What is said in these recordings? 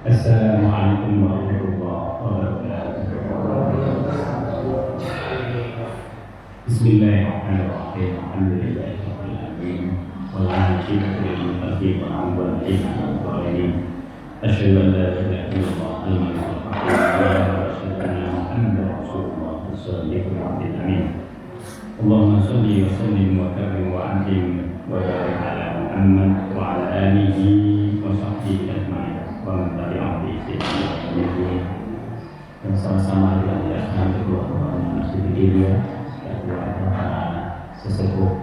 Assalamualaikum warahmatullahi wabarakatuh. Bismillahirrahmanirrahim. Alhamdulillahirabbil alamin. Wal 'aqibatu lil muttaqin wa la 'udwana illa 'alal zalimin. Asyhadu an la ilaha illallah al-maliku al-qahhar wa asyhadu anna Muhammadar rasulullah as-shadiqul wa'dil amin. Allahumma shalli wa sallim wa karrim wa 'azzim wa barik 'ala Muhammad wa 'ala alihi wa sahbihi ajma'in. Dan sama-sama dilaksanakan kedua orang masjid dia, kedua sesepuh,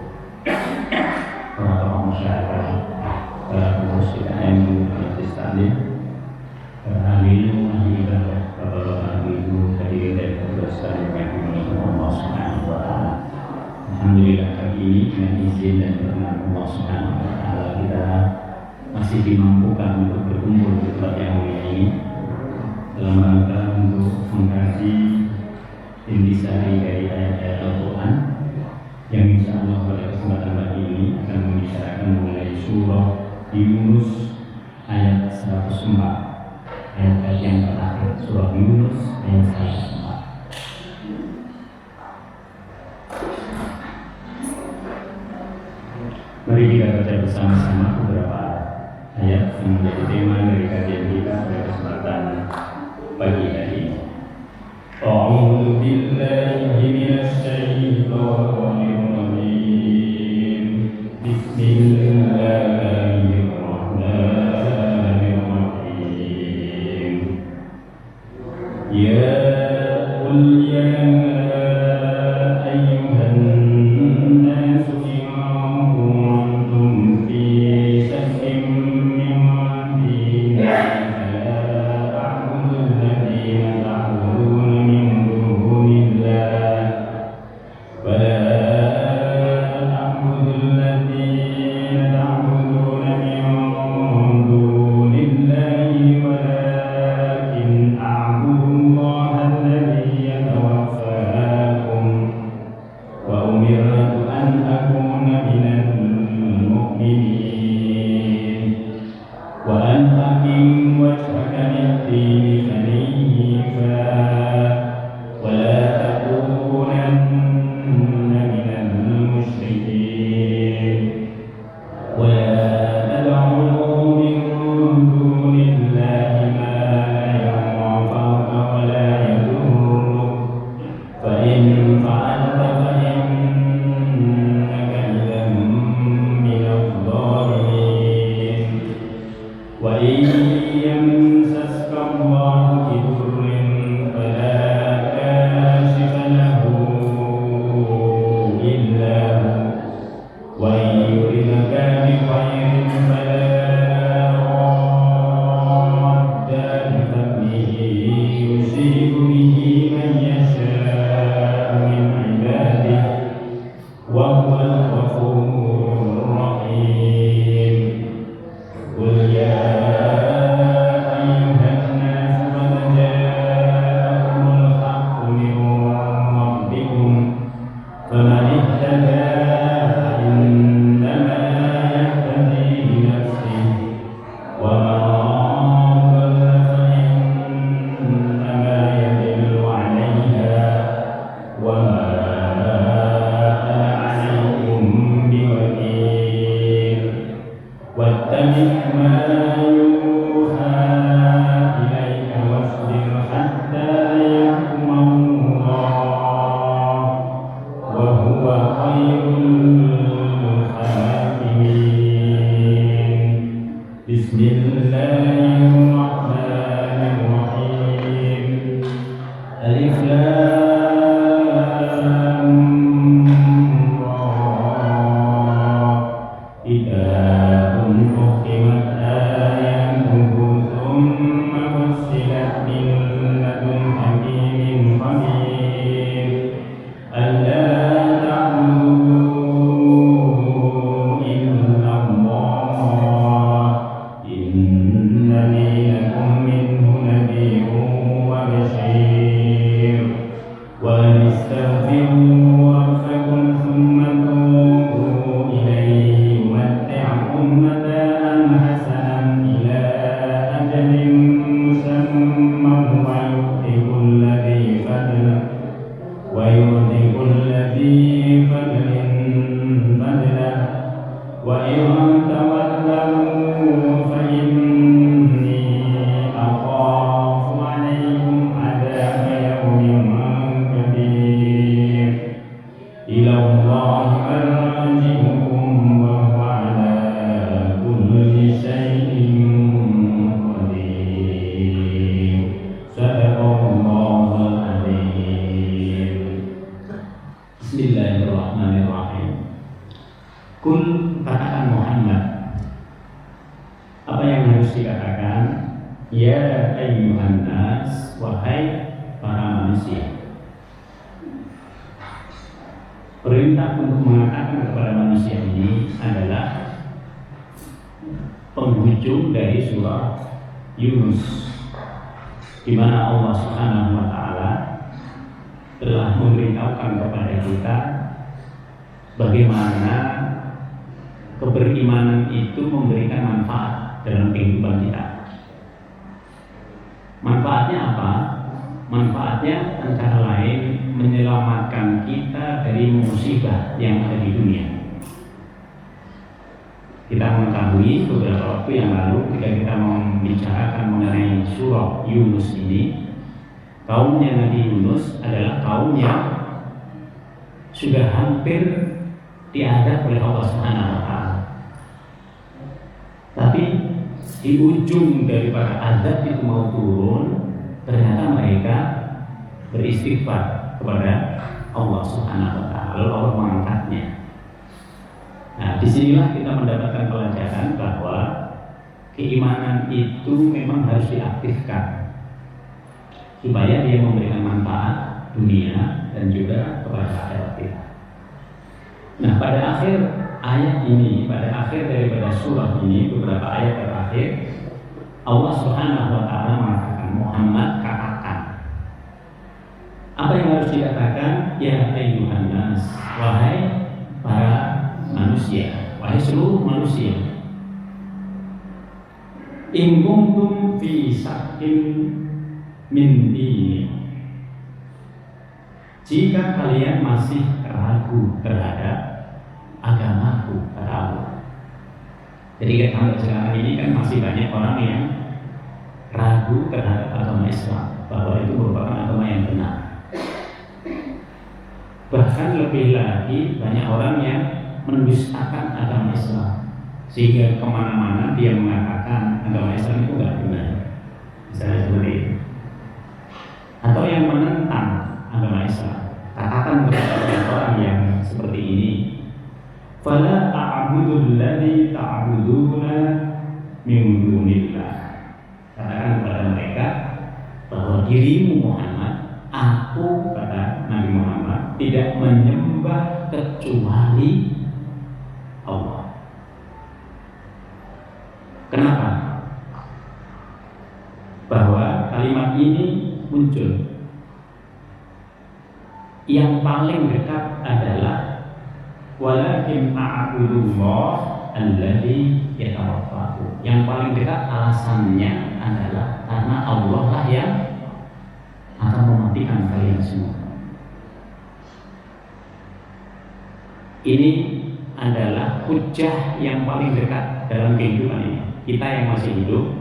para tokoh masyarakat, para pengurus PKM, majelis taklim, para ahli ilmu, ahli ibadah, bapak-bapak, ibu, hadirin dan hadirat sekalian yang Allah Subhanahu wa Ta'ala. Alhamdulillah pagi ini dengan izin dan perkenan Allah Subhanahu wa Ta'ala kita masih dimampukan untuk berkumpul di tempat yang mulia ini dalam rangka untuk mengkaji intisari dari ayat-ayat Al-Quran yang insya Allah pada kesempatan pagi ini akan membicarakan mengenai surah Yunus ayat 104, ayat yang terakhir surah Yunus ayat 104. Mari kita baca bersama-sama beberapa ayat yang menjadi tema dari kajian kita pada kesempatan pagi hari ini. A'udzu billahi minasy syaithanir rajim. Bismillahirrahmanirrahim. Ya qul ya ayyuhan nas in kuntum fi shakkin mimma Wa huwa khair الله مرجعهم وهو على كل شيء قدير صدق الله العظيم. Bismillahirrahmanirrahim. Kul, katakan Muhammad, apa yang harus dikatakan? Ya ayyuhan nas, wahai para manusia. Perintah untuk mengatakan kepada manusia ini adalah penghujung dari surah Yunus, di mana Allah Subhanahu wa taala telah memberitahukan kepada kita bagaimana keberimanan itu memberikan manfaat dalam kehidupan kita. Manfaatnya apa? Manfaatnya antara lain menyelamatkan kita dari musibah yang ada di dunia. Kita mengetahui beberapa waktu yang lalu ketika kita membicarakan mengenai surah Yunus ini, kaumnya Nabi Yunus adalah kaum yang sudah hampir diadab oleh Allah Subhanahu wa taala. Tapi di ujung daripada azab itu mau turun, ternyata mereka beristighfar kepada Allah Subhanahu wa taala, lalu Allah mengangkatnya. Nah, disinilah kita mendapatkan pelajaran bahwa keimanan itu memang harus diaktifkan supaya dia memberikan manfaat dunia dan juga kepada akhirat kita. Nah, pada akhir ayat ini, pada akhir daripada surah ini, beberapa ayat terakhir, Allah Subhanahu wa taala mengatakan, Muhammad, katakan. Apa yang harus dikatakan? Ya ayyuhan nas, wahai para manusia, wahai seluruh manusia. In kuntum fi syakkin min dini, jika kalian masih ragu terhadap agamaku, kata Allah. Jadi sampai sekarang ini kan masih banyak orang yang ragu terhadap agama Islam, bahwa itu merupakan agama yang benar. Bahkan lebih lagi banyak orang yang mendustakan agama Islam, sehingga kemana-mana dia mengatakan agama Islam itu nggak benar, misalnya seperti itu. Atau yang menentang agama Islam, katakan kepada orang yang seperti ini, fala a'budu alladzi ta'buduna min dunillah. Katakan kepada mereka bahwa dirimu Muhammad, aku, kata Nabi Muhammad, tidak menyembah kecuali Allah. Kenapa? Bahwa kalimat ini muncul, yang paling dekat adalah walakin a'budullah alladzi yatawaffaku. Yang paling dekat alasannya adalah karena Allah lah yang akan mematikan kalian semua. Ini adalah hujjah yang paling dekat dalam kehidupan ini. Kita yang masih hidup,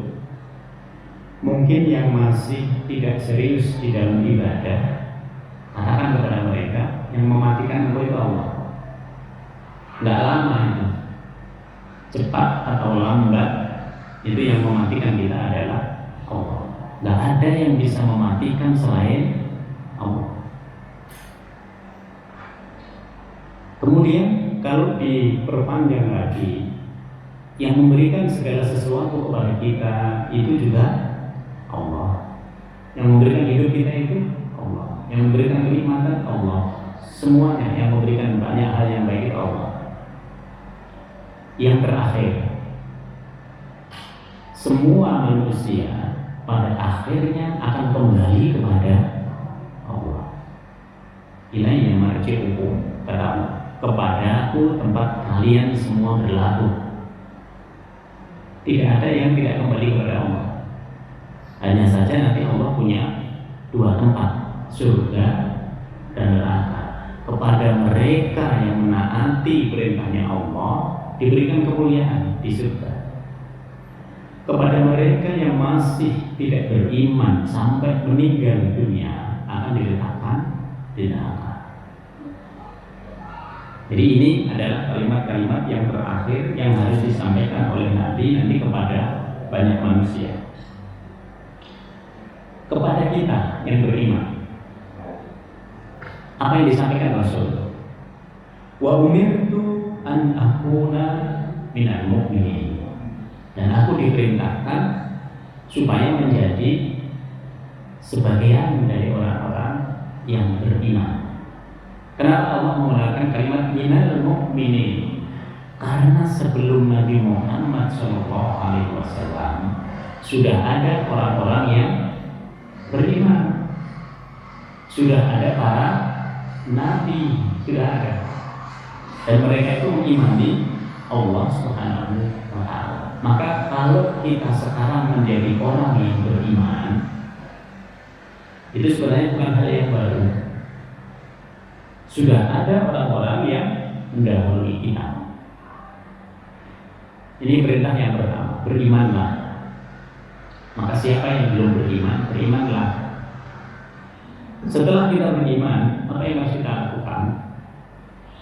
mungkin yang masih tidak serius di dalam ibadah, katakan kepada mereka, yang mematikan engkau itu Allah. Nggak lama itu, cepat atau lambat, itu yang mematikan kita adalah Allah. Nggak ada yang bisa mematikan selain Allah. Kemudian kalau diperpanjang lagi, yang memberikan segala sesuatu kepada kita itu juga Allah. Yang memberikan hidup kita itu Allah. Yang memberikan kenikmatan Allah. Semuanya yang memberikan banyak hal yang baik itu Allah. Yang terakhir, semua manusia pada akhirnya akan kembali kepada Allah. Ilayya marji'ukum, kata Allah, kepadaku tempat kalian semua berlabuh. Tidak ada yang tidak kembali kepada Allah. Hanya saja nanti Allah punya dua tempat, surga dan neraka. Kepada mereka yang menaati perintahnya Allah diberikan kemuliaan di surga. Kepada mereka yang masih tidak beriman sampai meninggal dunia akan diletakkan di neraka. Jadi ini adalah kalimat-kalimat yang terakhir yang harus disampaikan oleh Nabi nanti kepada banyak manusia. Kepada kita yang beriman, apa yang disampaikan Rasul? Wa umirtu an akuna minal mu'minin. Dan aku diperintahkan supaya menjadi sebagian dari orang-orang yang beriman. Kenapa Allah menggunakan kalimat minal mu'minin? Karena sebelum Nabi Muhammad SAW sudah ada orang-orang yang beriman, sudah ada para nabi, sudah ada, dan mereka itu mengimani Allah Subhanahu wa Ta'ala. Maka kalau kita sekarang menjadi orang yang beriman, itu sebenarnya bukan hal yang baru. Sudah ada orang-orang yang mendahului kita. Ini perintah yang pertama, berimanlah. Maka siapa yang belum beriman, berimanlah. Setelah kita beriman, apa yang harus kita lakukan?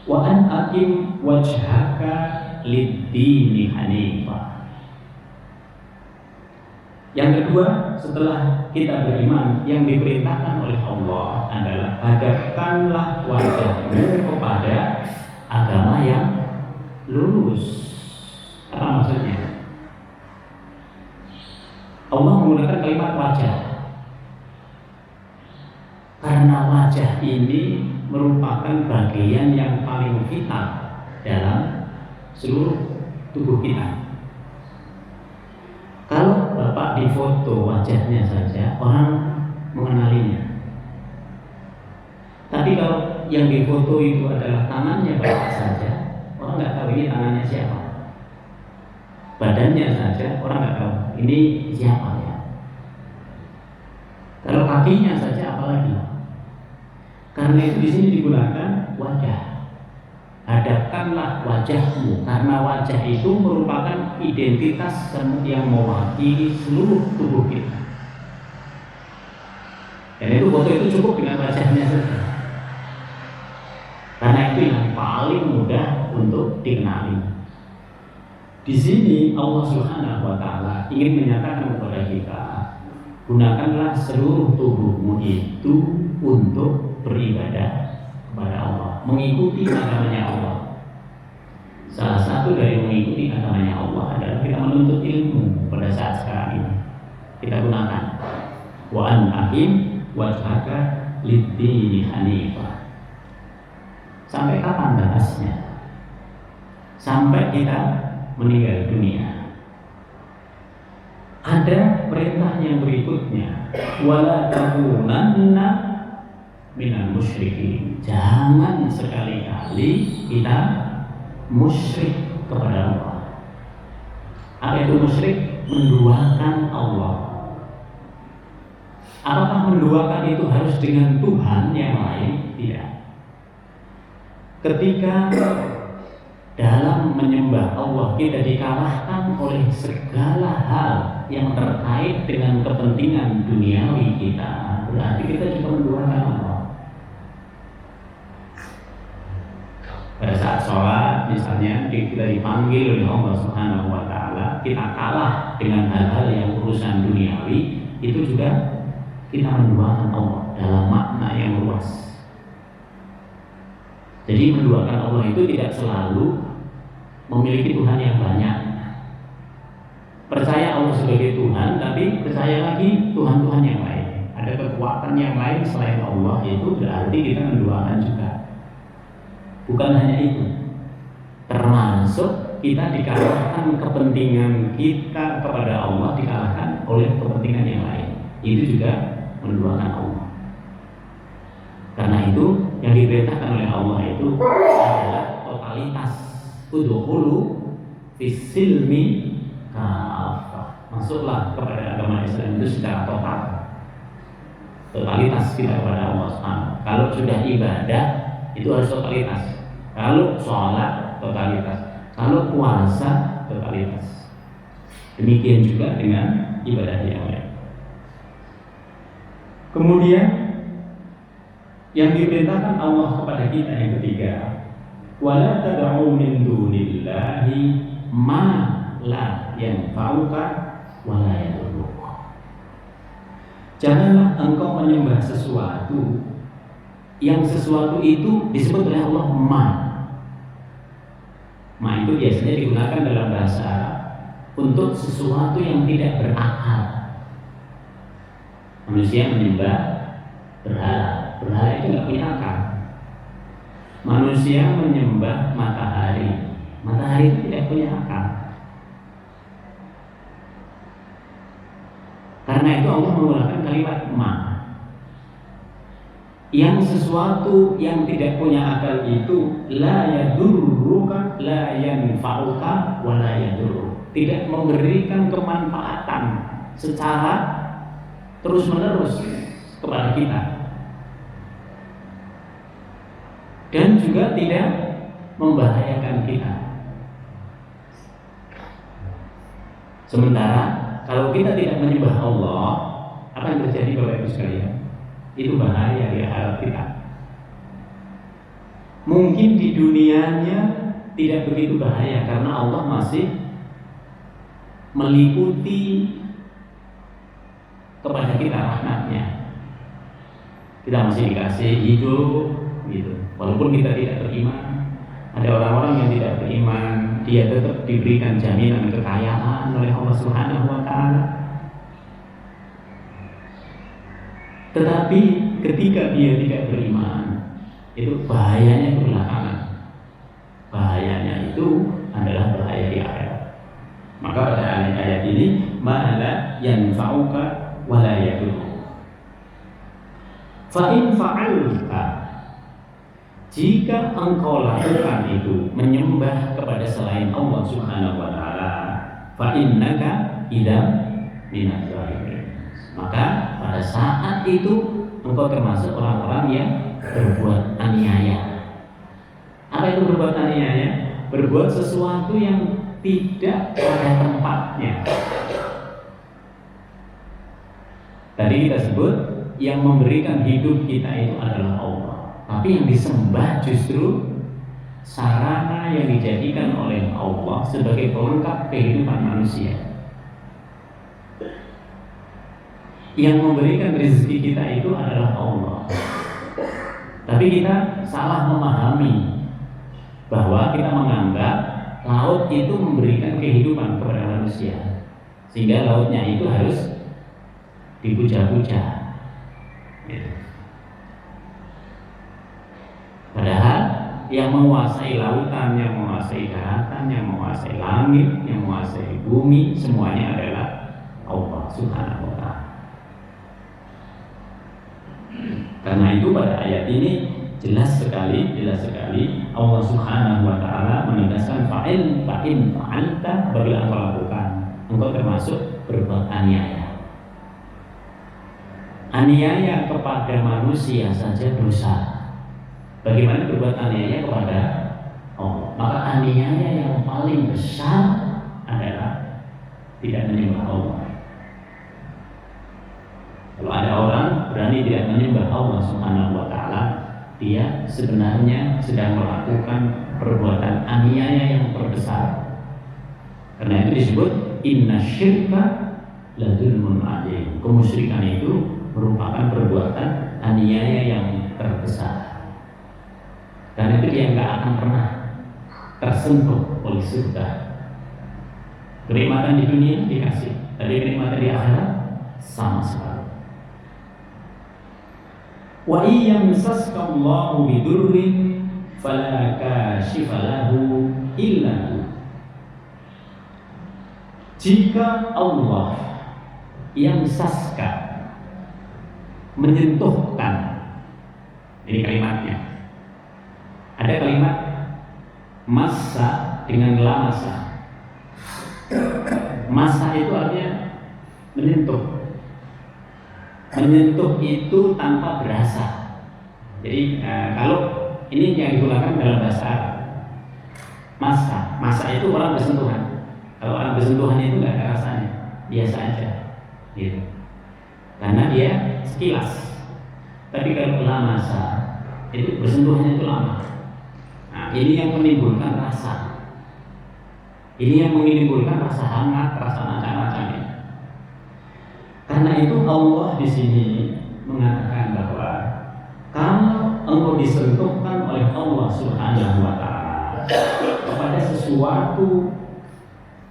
Wa an aqim wajhaka lid-dini hanifah. Yang kedua, setelah kita beriman, yang diperintahkan oleh Allah adalah hadapkanlah wajahmu kepada agama yang lurus. Apa maksudnya? Allah menggunakan kalimat wajah karena wajah ini merupakan bagian yang paling vital dalam seluruh tubuh kita. Kalau Bapak difoto wajahnya saja, orang mengenalinya. Tapi kalau yang difoto itu adalah tangannya Bapak saja, orang nggak tahu ini tangannya siapa. Badannya saja, orang nggak tahu ini siapa ya. Kalau kakinya saja, apalagi. Karena itu di sini digunakan wajah. Hadapkanlah wajahmu, karena wajah itu merupakan identitas yang mewakili seluruh tubuh kita. Dan itu foto itu cukup dengan wajahnya saja. Karena itu yang paling mudah untuk dikenali. Di sini Allah Subhanahu wa Ta'ala ingin menyatakan kepada kita, gunakanlah seluruh tubuhmu itu untuk beribadah kepada Allah, mengikuti agamanya Allah. Salah satu dari mengikuti agamanya Allah adalah kita menuntut ilmu pada saat sekarang ini. Kita gunakan wa an aqim wajhaka lid-dini hanifah. Sampai kapan bahasnya? Sampai kita meninggal dunia. Ada perintah yang berikutnya, wala takunanna minal musyrikin. Jangan sekali-kali kita musyrik kepada Allah. Apa itu musyrik? Menduakan Allah. Apakah menduakan itu harus dengan Tuhan yang lain? Tidak. Ketika dalam menyembah Allah kita dikalahkan oleh segala hal yang terkait dengan kepentingan duniawi kita, berarti kita juga menduakan Allah. Pada saat sholat misalnya kita dipanggil oleh Allah Subhanahu wa Ta'ala, kita kalah dengan hal-hal yang urusan duniawi, itu juga kita menduakan Allah dalam makna yang luas. Jadi menduakan Allah itu tidak selalu memiliki Tuhan yang banyak. Percaya Allah sebagai Tuhan, tapi percaya lagi Tuhan-Tuhan yang lain. Ada kekuatan yang lain selain Allah, itu berarti kita menduakan juga. Bukan hanya itu, termasuk kita dikalahkan kepentingan kita kepada Allah, dikalahkan oleh kepentingan yang lain. Itu juga menduakan Allah. Karena itu yang diperintahkan oleh Allah itu adalah totalitas. Udkhulu fis-silmi kafah. Masuklah kepada agama Islam itu secara total. Totalitas kita kepada Allah Subhanahu. Kalau sudah ibadah itu harus totalitas. Kalau sholat totalitas. Kalau puasa totalitas. Demikian juga dengan ibadah yang lain. Kemudian yang diperintahkan Allah kepada kita yang ketiga, Wala tad'u min dunillahi ma la yanfa'uka wa la yadurruk. Janganlah engkau menyembah sesuatu yang sesuatu itu disebut oleh Allah ma. Ma itu biasanya digunakan dalam bahasa Arab untuk sesuatu yang tidak berakal. Manusia menyembah berhala. Berhala itu tidak punya akal. Manusia menyembah matahari. Matahari itu tidak punya akal. Karena itu Allah menggunakan kalimat ma. Yang sesuatu yang tidak punya akal itu la yadurruka la yanfa'uka wa la yadurruk. Tidak memberikan kemanfaatan secara terus-menerus kepada kita. Dan juga tidak membahayakan kita. Sementara kalau kita tidak menyembah Allah, apa yang terjadi Bapak Ibu sekalian? Itu bahaya di akhirat kita. Mungkin di dunianya tidak begitu bahaya karena Allah masih meliputi kepada kita rahmatnya. Kita masih dikasih hidup gitu. Walaupun kita tidak beriman, ada orang-orang yang tidak beriman, dia tetap diberikan jaminan kekayaan oleh Allah Subhanahu wa taala. Tetapi ketika dia tidak beriman, itu bahayanya belakangan. Bahayanya itu adalah bahaya di akhirat. Maka pada ayat ini ma'ala yanfa'uka wa la yadurruk. Fa in fa'alta, jika engkau lakukan itu menyembah kepada selain Allah Subhanahu wa taala, fa innaka idzan minadz zalimin. Maka pada saat itu engkau termasuk orang-orang yang berbuat aniaya. Apa itu berbuat aniaya? Berbuat sesuatu yang tidak pada tempatnya. Tadi kita sebut yang memberikan hidup kita itu adalah Allah. Tapi yang disembah justru sarana yang dijadikan oleh Allah sebagai pelengkap kehidupan manusia. Yang memberikan rezeki kita itu adalah Allah. Tapi kita salah memahami bahwa kita menganggap laut itu memberikan kehidupan kepada manusia, sehingga lautnya itu harus dipuja-puja. Padahal yang menguasai lautan, yang menguasai daratan, yang menguasai langit, yang menguasai bumi, semuanya adalah Allah Subhanahu wa ta'ala. Karena itu pada ayat ini jelas sekali Allah Subhanahu wa ta'ala menegaskan fa'in fa'alta, apabila engkau lakukan, engkau termasuk berbuat aniaya. Aniaya kepada manusia saja dosa. Bagaimana berbuat aniaya kepada Allah? Maka aniaya yang paling besar adalah tidak menyembah Allah. Kalau ada orang berani tidak menyembah Allah Subhanahu wa ta'ala, dia sebenarnya sedang melakukan perbuatan aniaya yang terbesar. Karena itu disebut inna syirka la dzulmun adzim. Kemusyrikan itu merupakan perbuatan aniaya yang terbesar. Karena itu dia nggak akan pernah tersentuh oleh surga. Kenikmatan di dunia dikasih, tapi kenikmatan di akhirat sama sekali. Wa iyamsaska Allahu bidurrin fala kashifa lahu illa hu. Jika Allah yang saska menyentuhkan, ini kalimatnya. Ada kalimat massa dengan lamasa. Massa itu artinya menyentuh. Menyentuh itu tanpa berasa. Jadi kalau ini yang digunakan dalam bahasa Arab, massa itu orang bersentuhan. Kalau orang bersentuhan itu nggak ada rasanya, biasa aja, gitu. Karena dia sekilas. Tapi kalau lamasa itu bersentuhannya itu lama. Nah, Nah, ini yang menimbulkan rasa. Ini yang menimbulkan rasa hangat, rasa macam-macamnya. Karena itu Allah di sini mengatakan bahwa kalau engkau disentuhkan oleh Allah Subhanahu wa taala kepada sesuatu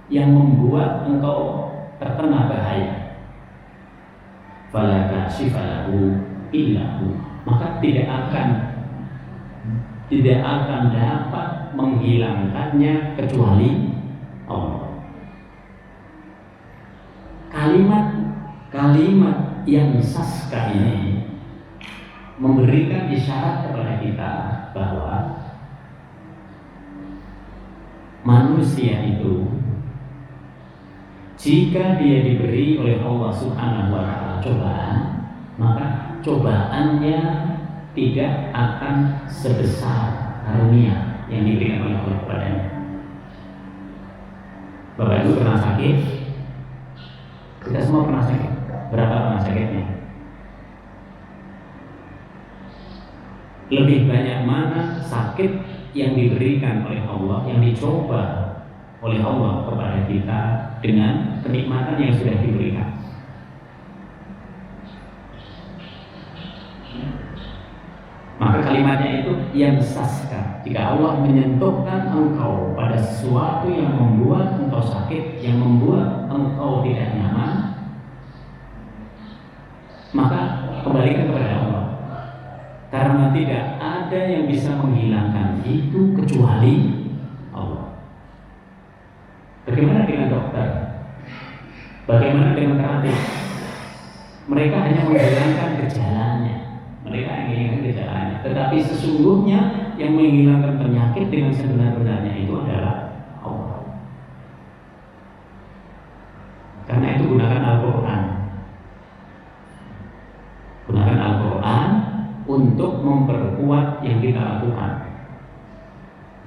yang membuat engkau terkena bahaya, fala kashifa lahu illa hu, maka tidak akan dapat menghilangkannya kecuali Allah. Kalimat yang saska ini memberikan isyarat kepada kita bahwa manusia itu jika dia diberi oleh Allah Subhanahu wa taala cobaan, maka cobaannya tidak akan sebesar karunia yang diberikan oleh Allah kepadanya. Bapak Ibu pernah sakit? Kita semua pernah sakit. Berapa pernah sakitnya? Lebih banyak mana sakit yang diberikan oleh Allah, yang dicoba oleh Allah kepada kita dengan kenikmatan yang sudah diberikan. Maka kalimatnya itu yang saska. Jika Allah menyentuhkan engkau pada sesuatu yang membuat engkau sakit, yang membuat engkau tidak nyaman, maka kembalikan kepada Allah. Karena tidak ada yang bisa menghilangkan itu kecuali Allah. Bagaimana dengan dokter? Bagaimana dengan terapis? Mereka hanya menghilangkan gejalanya. Mereka menghilangkan gejalanya. Tetapi sesungguhnya yang menghilangkan penyakit dengan sebenar-benarnya itu adalah Allah. Karena itu gunakan Al-Quran. Gunakan Al-Quran untuk memperkuat yang kita lakukan.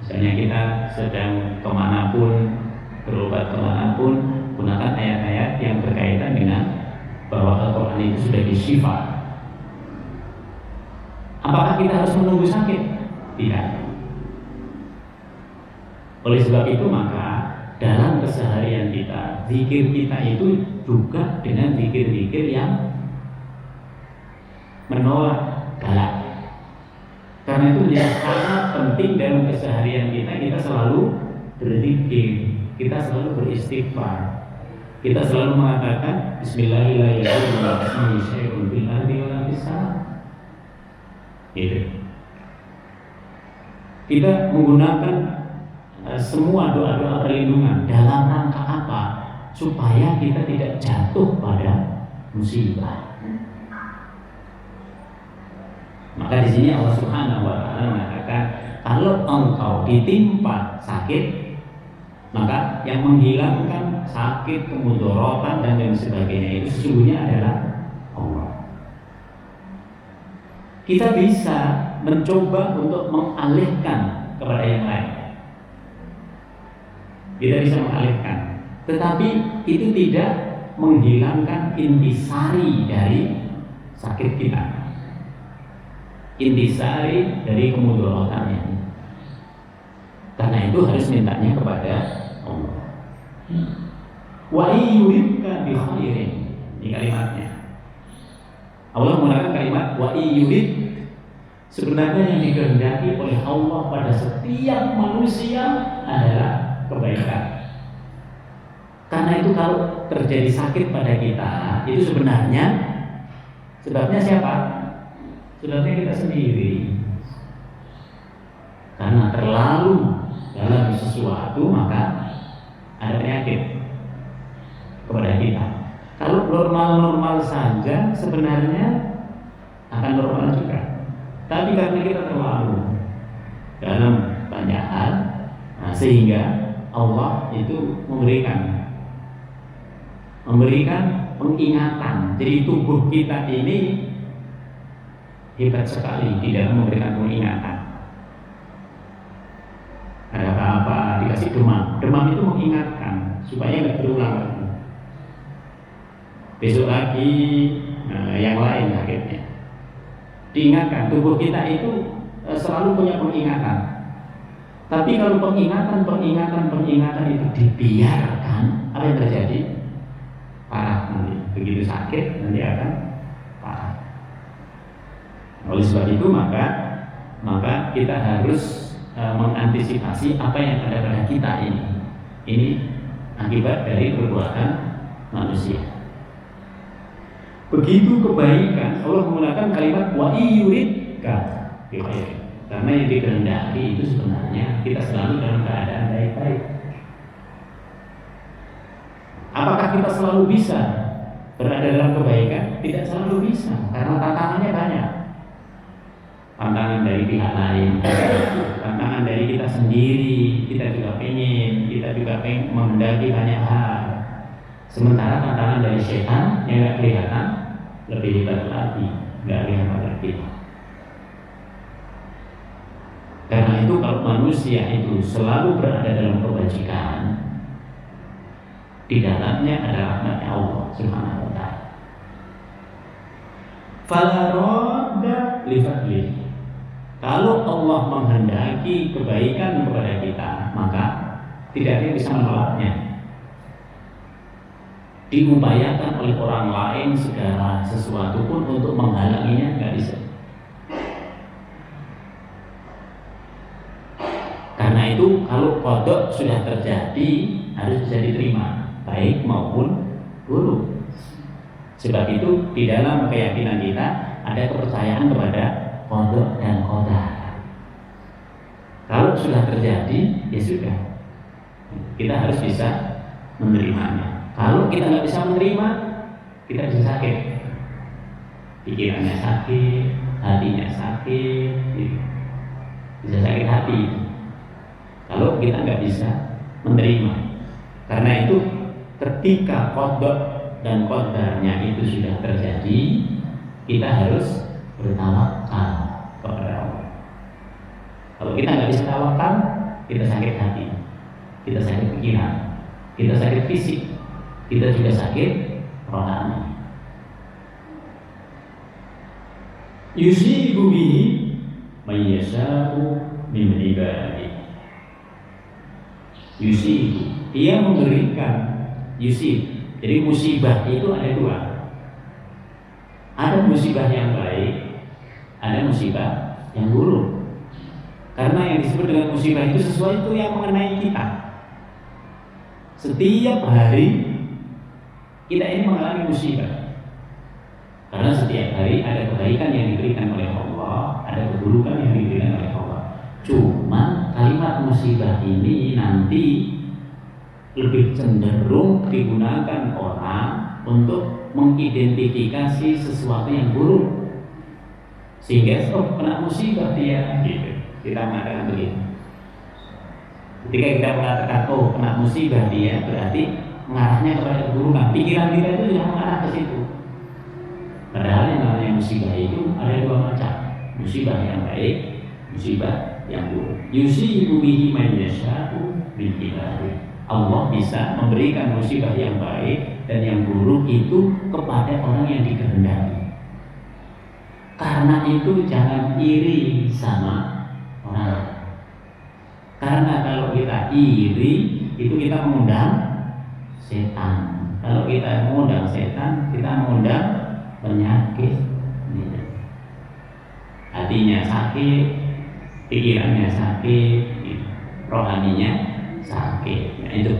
Misalnya kita sedang kemanapun, berobat kemanapun, gunakan ayat-ayat yang berkaitan dengan bahwa Al-Quran itu sebagai syifa. Apakah kita harus menunggu sakit? Tidak. Oleh sebab itu maka dalam keseharian kita, zikir kita itu juga dengan zikir-zikir yang menolak galak. Karena itu menjadi sangat penting dalam keseharian kita selalu berzikir, kita selalu beristighfar, kita selalu mengatakan Bismillahirrahmanirrahim. Gitu. Kita menggunakan semua doa-doa perlindungan dalam rangka apa? Supaya kita tidak jatuh pada musibah. Maka di sini Allah Subhanahu wa taala mengatakan, kalau engkau ditimpa sakit, maka yang menghilangkan sakit, kemudorotan dan lain sebagainya itu sesungguhnya adalah Allah. Kita bisa mencoba untuk mengalihkan kepada yang lain. Kita bisa mengalihkan, tetapi itu tidak menghilangkan intisari dari sakit kita, intisari dari kemudorotannya. Karena itu harus mintanya kepada Allah. Wa yuridka bi khairin. Ini kalimatnya. Allah menggunakan kalimat wa yurid. Sebenarnya yang dikehendaki oleh Allah pada setiap manusia adalah kebaikan. Karena itu kalau terjadi sakit pada kita, itu sebenarnya sebabnya siapa? Sebabnya kita sendiri. Karena terlalu dalam sesuatu maka ada penyakit kepada kita. Kalau normal-normal saja sebenarnya akan normal juga. Tapi karena kita terlalu dalam banyak hal, sehingga Allah itu memberikan pengingatan. Jadi tubuh kita ini hebat sekali di dalam memberikan pengingatan. Ada apa-apa dikasih demam. Demam itu mengingatkan supaya nggak berulang lagi. Besok lagi yang lain sakitnya. Diingatkan, tubuh kita itu selalu punya pengingatan. Tapi kalau peringatan itu dibiarkan, apa yang terjadi? Parah nanti. Begitu sakit nanti akan parah. Oleh sebab itu maka kita harus mengantisipasi apa yang ada pada kita ini. Ini akibat dari perbuatan manusia. Begitu kebaikan, Allah menggunakan kalimat wa iyuridka, karena yang dikehendaki itu sebenarnya kita selalu dalam keadaan baik-baik. Apakah kita selalu bisa berada dalam kebaikan? Tidak selalu bisa, karena tantangannya banyak. Tantangan dari pihak lain, tantangan dari kita sendiri, kita juga pengen menghendaki banyak hal. Sementara tantangan dari setan yang nggak kelihatan lebih hebat lagi, nggak kelihatan lagi. Karena itu kalau manusia itu selalu berada dalam kebajikan, di dalamnya ada rahmatnya Allah Subhanahu wa ta'ala. Fala radda li fadlihi. Kalau Allah menghendaki kebaikan kepada kita, maka tidak ada yang bisa menolaknya. Diupayakan oleh orang lain segala sesuatu pun untuk menghalanginya nggak bisa. Karena itu kalau qada sudah terjadi harus bisa diterima, baik maupun buruk. Sebab itu di dalam keyakinan kita ada kepercayaan kepada qada dan qadar. Kalau sudah terjadi ya sudah, kita harus bisa menerimanya. Kalau kita nggak bisa menerima, kita bisa sakit, pikirannya sakit, hatinya sakit, bisa sakit hati. Kalau kita nggak bisa menerima, karena itu ketika qada dan qadarnya itu sudah terjadi, kita harus bertawakal kepada Allah. Kalau kita nggak bisa tawakal, kita sakit hati, kita sakit pikiran, kita sakit fisik, kita juga sakit rohani. Yusibu bihi may yasha'u min ibadihi. Yusibu, ia memberikan yusib. Jadi musibah itu ada dua. Ada musibah yang baik, ada musibah yang buruk. Karena yang disebut dengan musibah itu sesuatu yang mengenai kita. Setiap hari kita ini mengalami musibah. Karena setiap hari ada kebaikan yang diberikan oleh Allah, ada keburukan yang diberikan oleh Allah. Cuma kalimat musibah ini nanti lebih cenderung digunakan orang untuk mengidentifikasi sesuatu yang buruk, sehingga kena musibah dia, gitu. Kita mengatakan begitu. Ketika kita mengatakan kena musibah dia, berarti mengarahnya kepada keburukan. Pikiran kita itu sudah mengarah ke situ. Padahal yang namanya musibah itu ada dua macam, musibah yang baik, musibah yang buruk. Yusibu bihi man yasha'u min ibadihi. Allah bisa memberikan musibah yang baik dan yang buruk itu kepada orang yang dikehendaki. Karena itu jangan iri sama orang. Karena kalau kita iri itu kita mengundang setan. Kalau kita mengundang setan, kita mengundang penyakit. Hatinya sakit, pikirannya sakit, rohaninya sakit. Nah, itu.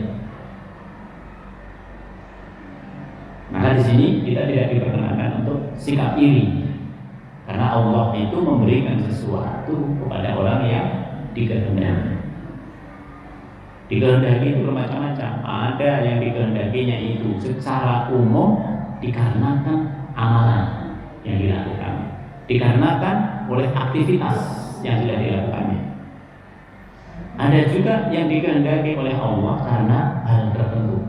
Maka di sini kita tidak diperkenankan untuk sikap iri, karena Allah itu memberikan sesuatu kepada orang yang dikehendaki. Dikehendaki itu bermacam-macam. Ada yang dikehendakinya itu secara umum dikarenakan amalan yang dilakukan, dikarenakan oleh aktivitas yang sudah dilakukannya. Ada juga yang dikehendaki oleh Allah karena hal tertentu.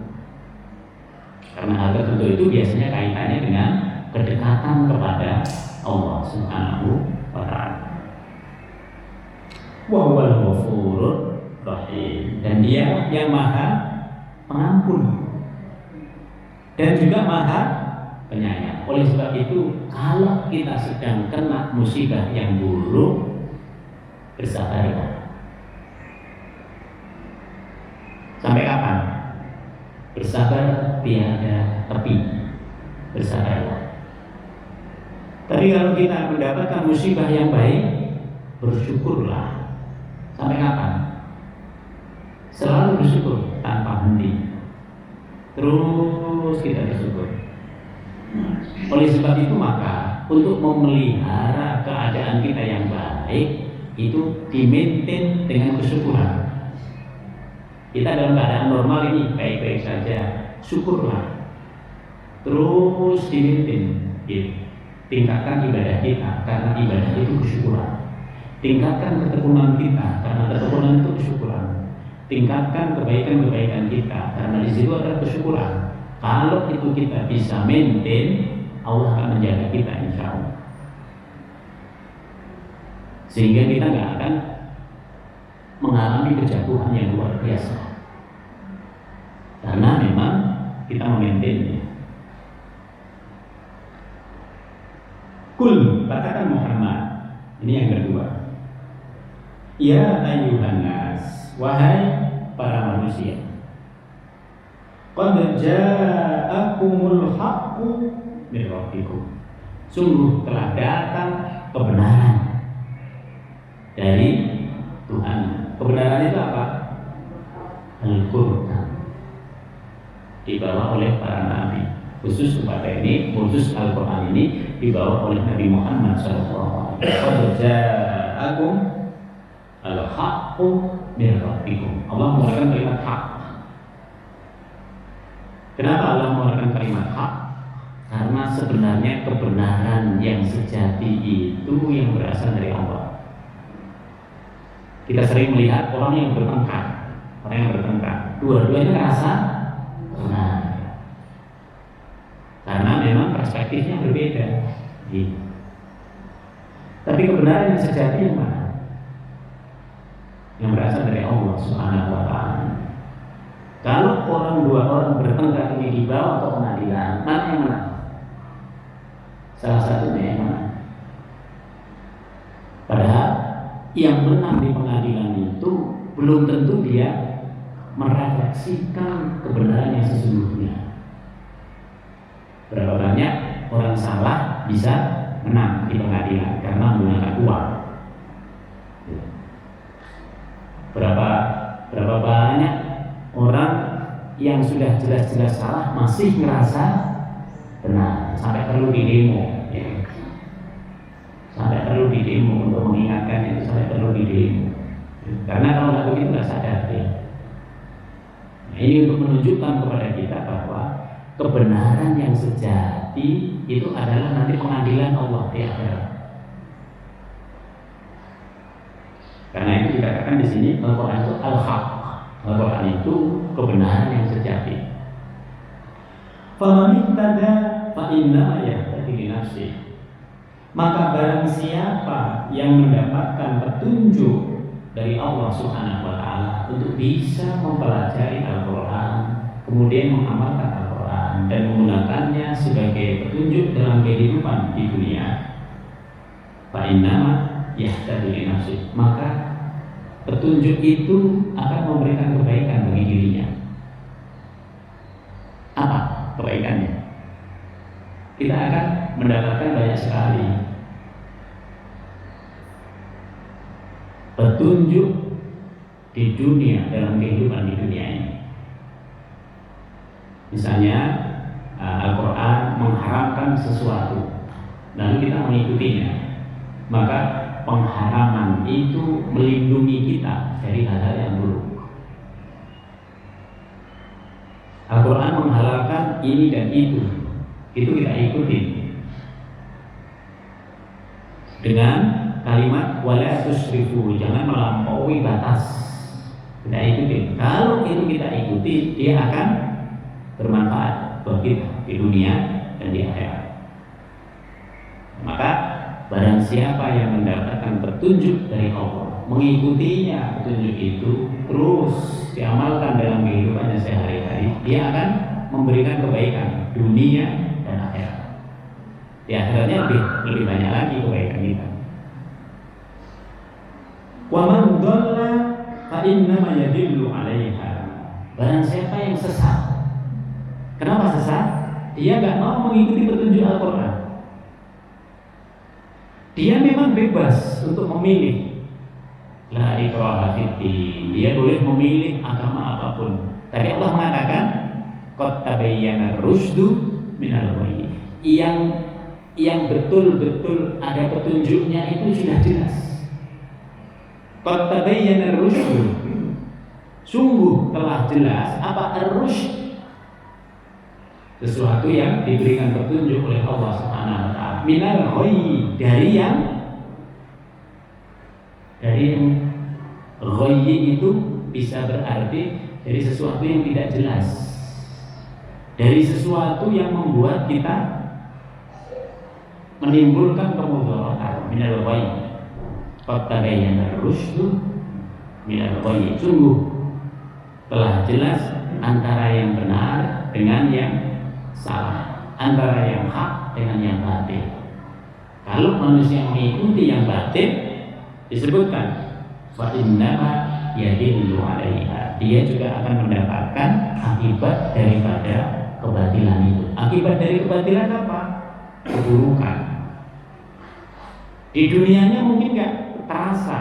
Karena hal tertentu itu biasanya kaitannya dengan kedekatan kepada Allah Subhanahu wa ta'ala. Wa huwal ghafurur rahim. Dan Dia yang Maha Pengampun dan juga Maha Penyayang. Oleh sebab itu, kalau kita sedang kena musibah yang buruk, bersabarlah. Sampai kapan? Bersabar tiada tepi. Bersabar. Tapi kalau kita mendapatkan musibah yang baik, bersyukurlah. Sampai kapan? Selalu bersyukur tanpa henti. Terus kita bersyukur. Oleh sebab itu maka untuk memelihara keadaan kita yang baik itu dimaintain dengan kesyukuran. Kita dalam keadaan normal ini baik-baik saja, syukurlah. Terus dimaintain. Tingkatkan ibadah kita karena ibadah itu kesyukuran. Tingkatkan ketekunan kita karena ketekunan itu kesyukuran. Tingkatkan kebaikan-kebaikan kita karena di situ ada kesyukuran. Kalau itu kita bisa maintain, Allah akan menjaga kita insya Allah. Sehingga kita nggak akan mengalami kejatuhan yang luar biasa. Karena memang kita memaintainnya. Kul, katakan Muhammad. Ini yang kedua. Ya ayyuhan nas, wahai para manusia. Qad ja'akumul haqqu min rabbikum. Sungguh telah datang kebenaran dari Tuhan. Kebenaran itu apa? Al-Quran. Dibawa oleh para nabi. Khusus kepada ini, khusus Al-Quran ini dibawa oleh Nabi Muhammad SAW. Qad ja'akum al-haqqu min rabbikum. Allah menggunakan kalimat hak. Kenapa Allah menggunakan kalimat hak? Karena sebenarnya kebenaran yang sejati itu yang berasal dari Allah. Kita sering melihat orang yang bertengkar, dua-duanya merasa benar. Karena memang perspektifnya berbeda. Tapi kebenaran yang sejati yang mana? Yang berasal dari Allah Subhanahu wa ta'ala. Kalau dua orang bertengkar ini dibawa ke pengadilan, mana yang menang? Salah satunya yang menang. Padahal yang menang di pengadilan itu belum tentu dia merefleksikan kebenaran yang sesungguhnya. Berapa banyak orang salah bisa menang di pengadilan karena menggunakan uang. Berapa banyak orang yang sudah jelas-jelas salah masih merasa benar, sampai perlu didemo, ya. Sampai perlu didemo untuk mengingatkan itu, sampai perlu didemo. Karena kalau nggak begitu nggak sadar ya. Nah, ini untuk menunjukkan kepada kita bahwa kebenaran yang sejati itu adalah nanti pengadilan Allah di akhirat. Karena itu dikatakan di sini Al-Quran itu al-haq. Al-Quran itu kebenaran yang sejati. Faman ihtada fa innama yahtadi li nafsihi. Maka barang siapa yang mendapatkan petunjuk dari Allah Subhanahu wa ta'ala untuk bisa mempelajari Al-Quran, kemudian mengamalkan Al-Quran dan menggunakannya sebagai petunjuk dalam kehidupan di dunia, fa innama yahtadi li nafsihi, maka petunjuk itu akan memberikan kebaikan bagi dirinya. Apa kebaikannya? Kita akan mendapatkan banyak sekali petunjuk di dunia, dalam kehidupan di dunia ini. Misalnya Al-Quran mengharamkan sesuatu, lalu kita mengikutinya, maka pengharaman itu melindungi kita dari hal-hal yang buruk. Al-Quran menghalalkan ini dan itu kita ikuti dengan kalimat wala tusrifu, jangan melampaui batas. Kita ikuti. Kalau itu kita ikuti, dia akan bermanfaat buat kita di dunia dan di akhirat. Maka barang siapa yang mendapatkan petunjuk dari Allah, mengikutinya petunjuk itu, terus diamalkan dalam kehidupannya sehari-hari, dia akan memberikan kebaikan dunia dan akhirat. Di akhiratnya lebih banyak lagi kebaikan kita. Wa man dhalla fa innama yadillu 'alaiha. Barang siapa yang sesat. Kenapa sesat? Dia nggak mau mengikuti petunjuk Al-Quran. Dia memang bebas untuk memilih. La ikraha fiddin. Dia boleh memilih agama apapun. Tadi Allah mengatakan qad tabayyana rusdu minal ghayy. Yang betul-betul ada petunjuknya itu sudah jelas. Qad tabayyana rusdu. Sungguh telah jelas apa ar-rusyd, sesuatu yang diberikan petunjuk oleh Allah Subhanahu wa taala. Minal ghayy, dari yang ghayy itu bisa berarti dari sesuatu yang tidak jelas, dari sesuatu yang membuat kita menimbulkan kemudaratan. Minal ghayy, qad tabayyana ar-rusydu minal ghayy. Sungguh telah jelas antara yang benar dengan yang salah, antara yang hak dengan yang batil. Kalau manusia mengikuti yang batil, disebutkan fa innama yadillu 'alaiha, dia juga akan mendapatkan akibat daripada kebatilan itu. Akibat dari kebatilan apa? Keburukan. Di dunianya mungkin nggak terasa,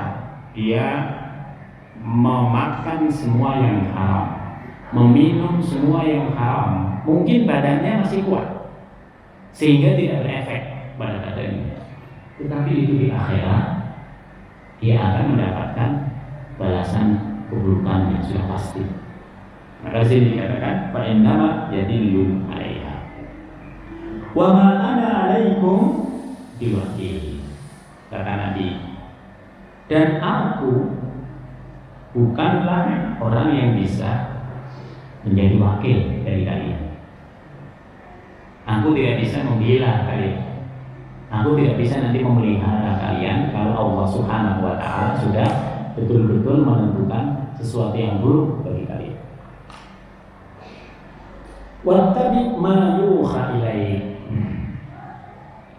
dia memakan semua yang haram, meminum semua yang haram, mungkin badannya masih kuat sehingga tidak berefek pada badannya. Tetapi itu di akhirat dia akan mendapatkan balasan keburukan yang sudah pasti. Maka sini dikatakan fa innama yadillu 'alaiha wa ma ana 'alaikum biwakil. Kata Nabi, dan aku bukanlah orang yang bisa menjadi wakil dari kalian. Aku tidak bisa membela kalian. Aku tidak bisa nanti memelihara kalian kalau Allah Subhanahu wa taala sudah betul-betul menentukan sesuatu yang buruk bagi kalian. Wattabi ma yuha ilaik.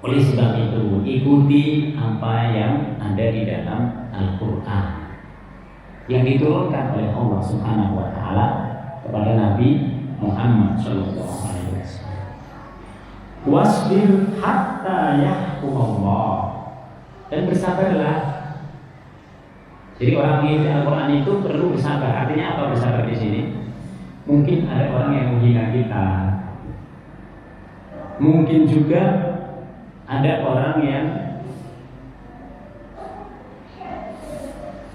Oleh sebab itu, ikuti apa yang ada di dalam Al-Qur'an yang diturunkan oleh Allah Subhanahu wa taala kepada Nabi Muhammad sallallahu alaihi wasallam. Wasbir hatta yahkumallah, dan bersabarlah. Jadi orang mengikuti Al-Qur'an itu perlu bersabar. Artinya apa bersabar di sini? Mungkin ada orang yang menghina kita. Mungkin juga ada orang yang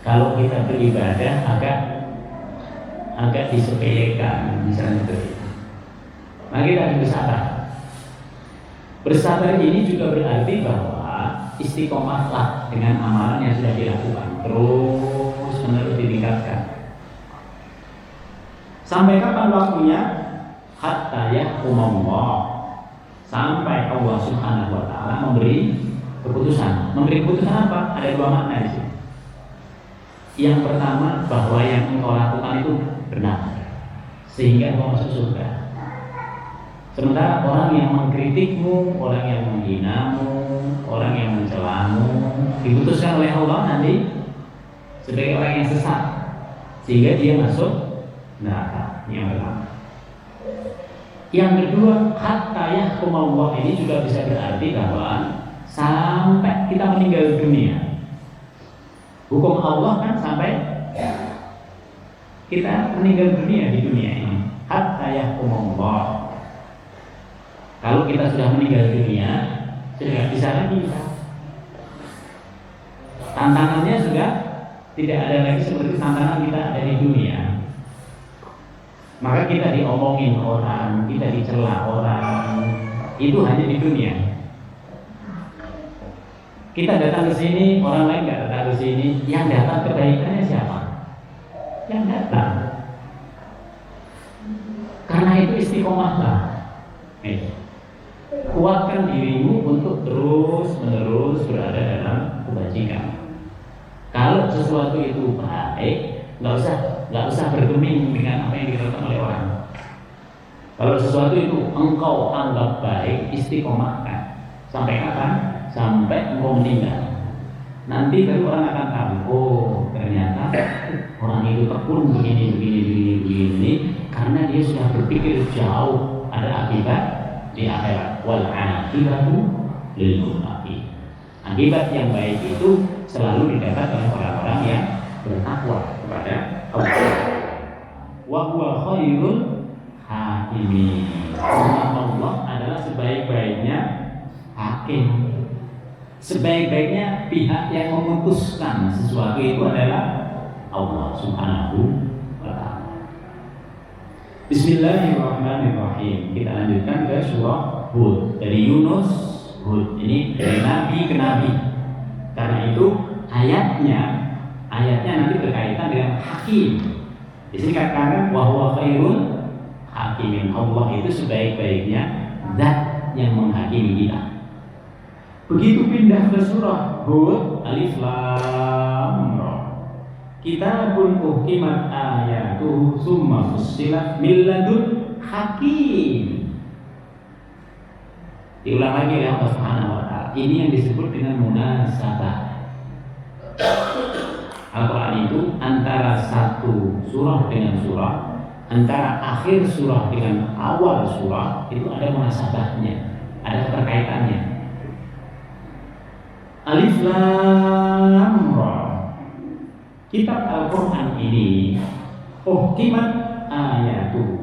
kalau kita beribadah agak disepelekan, misalnya itu. Maka kita harus bersabar. Bersabar ini juga berarti bahwa istiqomahlah dengan amalan yang sudah dilakukan, terus menerus ditingkatkan. Sampai kapan waktunya? Hatta yahkumallah, sampai Allah Subhanahu wa taala memberi keputusan. Memberi keputusan apa? Ada dua makna di sini. Yang pertama, bahwa yang engkau lakukan itu benar sehingga engkau masuk surga. Sementara orang yang mengkritikmu, orang yang menghinamu, orang yang mencelamu, diputuskan oleh Allah nanti sebagai orang yang sesat sehingga dia masuk neraka. Yang pertama. Yang kedua, hatta yahkumallah ini juga bisa berarti bahwa sampai kita meninggal dunia. Hukum Allah kan sampai kita meninggal dunia di dunia ini. Hatta yahkumallah. Kalau kita sudah meninggal dunia, sudah tidak bisa lagi kita. Tantangannya sudah tidak ada lagi seperti tantangan kita ada di dunia. Maka kita diomongin orang, kita dicela orang, itu hanya di dunia. Kita datang ke sini, orang lain nggak datang ke sini. Yang datang kebaikannya siapa? Yang datang. Karena itu istiqomahlah. Kuatkan dirimu untuk terus-menerus berada dalam kebajikan. Kalau sesuatu itu baik, nggak usah bergeming dengan apa yang dilakukan oleh orang. Kalau sesuatu itu engkau anggap baik, istiqomahkan. Sampai kapan? Sampai engkau meninggal. Nanti baru orang akan tahu, oh ternyata orang itu tekun begini. dia sudah berpikir jauh, ada akibat di akhirat. Wal aqibatu lil muttaqin. Akibat yang baik itu selalu didapat oleh orang-orang yang bertakwa kepada Allah. Wa huwa khairul hakimin. Allah adalah sebaik-baiknya hakim. Sebaik-baiknya pihak yang memutuskan sesuatu itu adalah Allah Subhanahu wa ta'ala. Bismillahirrahmanirrahim. Kita lanjutkan ke surah Hud. Dari Yunus, Hud. Ini dari nabi ke nabi. Karena itu ayatnya nanti berkaitan dengan hakim. Di sini katakan wa huwa khairul hakimin. Allah itu sebaik-baiknya zat yang menghakimi kita. Begitu pindah ke surah Hud, alif lam ra. Kitabun uhkimat ayatuhu summa fussilat min ladun hakim. Diulang lagi oleh Allah Subhanahu wa ta'ala. Ini yang disebut dengan munasabah. Al-Quran itu antara satu surah dengan surah, antara akhir surah dengan awal surah, itu ada munasabahnya, ada keterkaitannya. Alif lam ra. Kitab Al-Quran ini uhkimat ayatuhu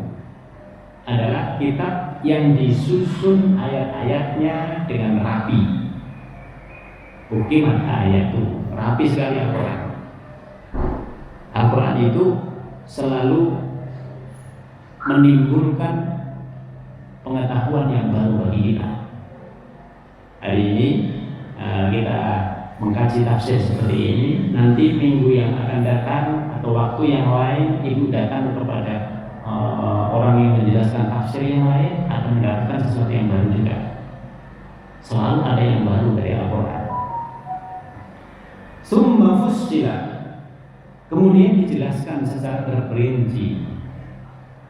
adalah kitab yang disusun ayat-ayatnya dengan rapi. Uhkimat ayatuhu, rapi sekali Al-Quran. Al-Quran itu selalu menimbulkan pengetahuan yang baru bagi kita. Hari ini kita mengkaji tafsir seperti ini. Nanti minggu yang akan datang atau waktu yang lain ibu datang kepada orang yang menjelaskan tafsir yang lain, akan mendapatkan sesuatu yang baru juga. Selalu ada yang baru dari Al-Quran. Summa fussilat, kemudian dijelaskan secara terperinci.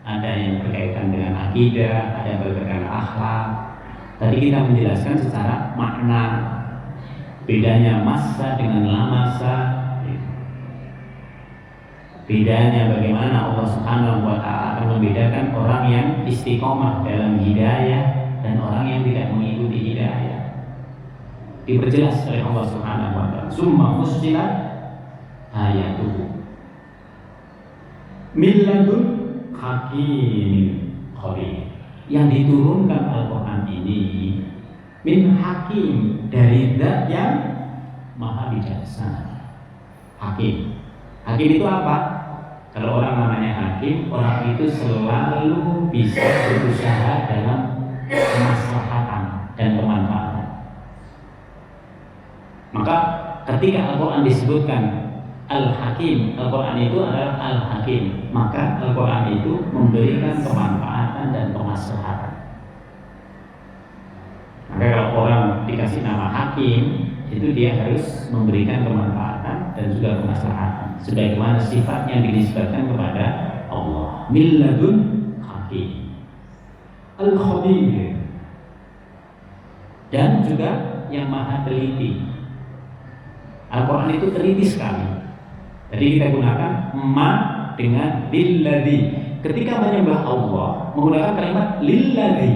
Ada yang berkaitan dengan akidah, ada yang berkaitan dengan akhlak. Tadi kita menjelaskan secara makna, bedanya masa dengan la masa, bedanya bagaimana Allah Subhanahu wa ta'ala akan membedakan orang yang istiqomah dalam hidayah dan orang yang tidak mengikuti hidayah. Diperjelas oleh Allah Subhanahu wa ta'ala. Summa fussilat ayatuhu min ladun hakimin khabir. Yang diturunkan Al-Quran ini min hakim, dari zat yang maha bijaksana. Hakim. Hakim itu apa? Kalau orang namanya hakim, orang itu selalu bisa berusaha dalam kemaslahatan dan kemanfaatan. Maka ketika Al-Quran disebutkan Al-Hakim, Al-Quran itu adalah Al-Hakim, maka Al-Quran itu memberikan kemanfaatan dan kemaslahatan. Maka kalau orang dikasih nama Hakim, itu dia harus memberikan kemanfaatan dan juga kemaslahatan, sebagaimana sifat yang dinisbatkan kepada Allah. Min ladun hakim, al-khabir, dan juga yang maha teliti. Al-Quran itu teliti sekali. Jadi kita gunakan ma dengan lilladzi. Ketika menyembah Allah menggunakan kalimat lilladzi.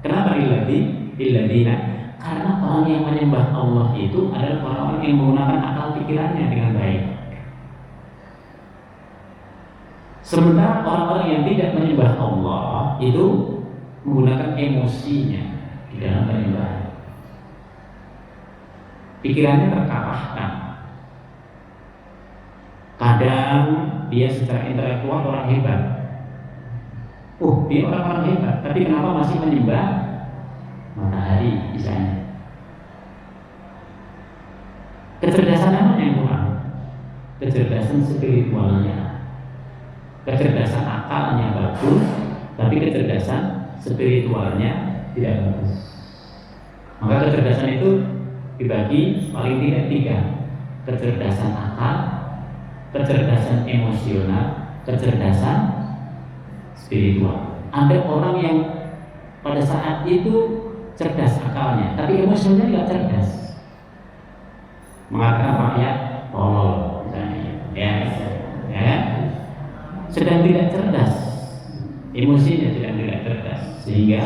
Kenapa lilladzi? Lilladzina. Karena orang yang menyembah Allah itu adalah orang-orang yang menggunakan akal pikirannya dengan baik. Sementara orang-orang yang tidak menyembah Allah itu menggunakan emosinya di dalam penyembahan. Pikirannya terkalahkan. Kadang dia secara intelektual orang hebat. Dia orang-orang hebat, tapi kenapa masih menyembah matahari misalnya? Kecerdasan apa yang kurang? Kecerdasan spiritualnya. Kecerdasan akalnya bagus, tapi kecerdasan spiritualnya tidak bagus. Maka kecerdasan itu dibagi paling tidak 3. Kecerdasan akal, kecerdasan emosional, kecerdasan spiritual. Ada orang yang pada saat itu cerdas akalnya, tapi emosionalnya tidak cerdas. Mengatakan rakyat tolol misalnya, ya, sedang tidak cerdas emosinya sedang tidak cerdas, sehingga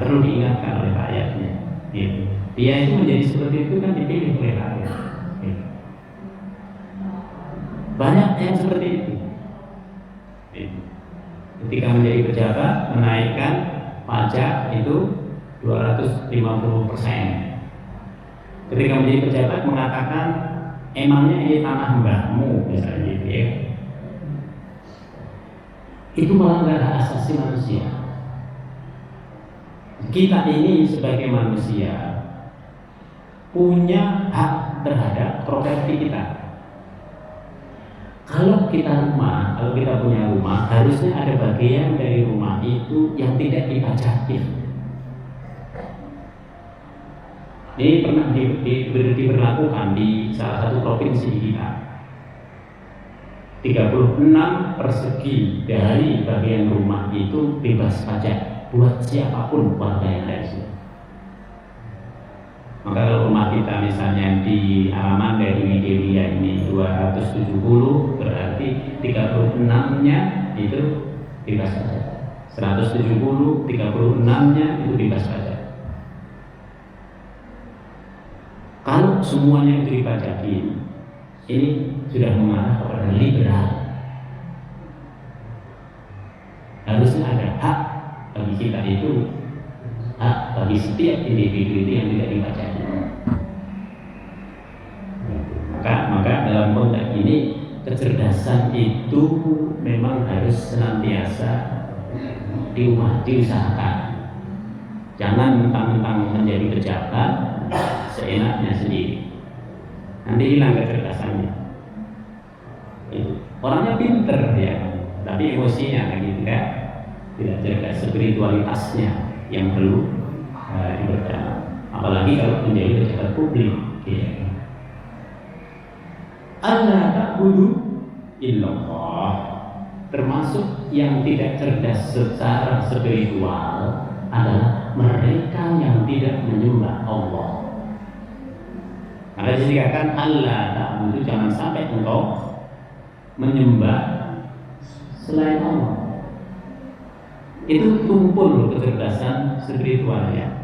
perlu diingatkan oleh rakyatnya. Gitu. Dia itu menjadi seperti itu kan dipilih oleh rakyat. Gitu. Banyak yang seperti itu. Gitu. Ketika menjadi pejabat, menaikkan pajak itu 250%. Ketika menjadi pejabat mengatakan emangnya ini tanah mbahmu, misalnya gitu ya. Itu melanggar hak asasi manusia. Kita ini sebagai manusia punya hak terhadap properti kita. Kalau kita punya rumah, harusnya ada bagian dari rumah itu yang tidak dipajaki. Ini pernah diberlakukan di salah satu provinsi di kita. 36 persegi dari bagian rumah itu bebas pajak buat siapapun warga yang ada di situ. Maka kalau rumah kita misalnya di halaman dari media ini 270, berarti 36-nya itu bebas pajak. 170, 36-nya itu bebas pajak. Kalau semuanya itu dipajaki, ini sudah mengarah kepada liberal. Harusnya ada hak bagi kita itu, hak bagi setiap individu itu yang tidak dipajaki. Maka dalam konteks ini kecerdasan itu memang harus senantiasa diusahakan. Jangan mentang-mentang menjadi pejabat seenaknya sendiri, nanti hilang kecerdasannya. Orangnya pinter ya, tapi emosinya gitu kan, tidak cerdas. Spiritualitasnya yang perlu diperdalam, apalagi kalau menjadi pejabat publik. Ya. Allah ta'budu illallah, termasuk yang tidak cerdas secara spiritual adalah mereka yang tidak menyembah Allah. Maka dikatakan Allah ta'budu, jangan sampai engkau menyembah selain Allah. Itu tumpul kecerdasan spiritualnya.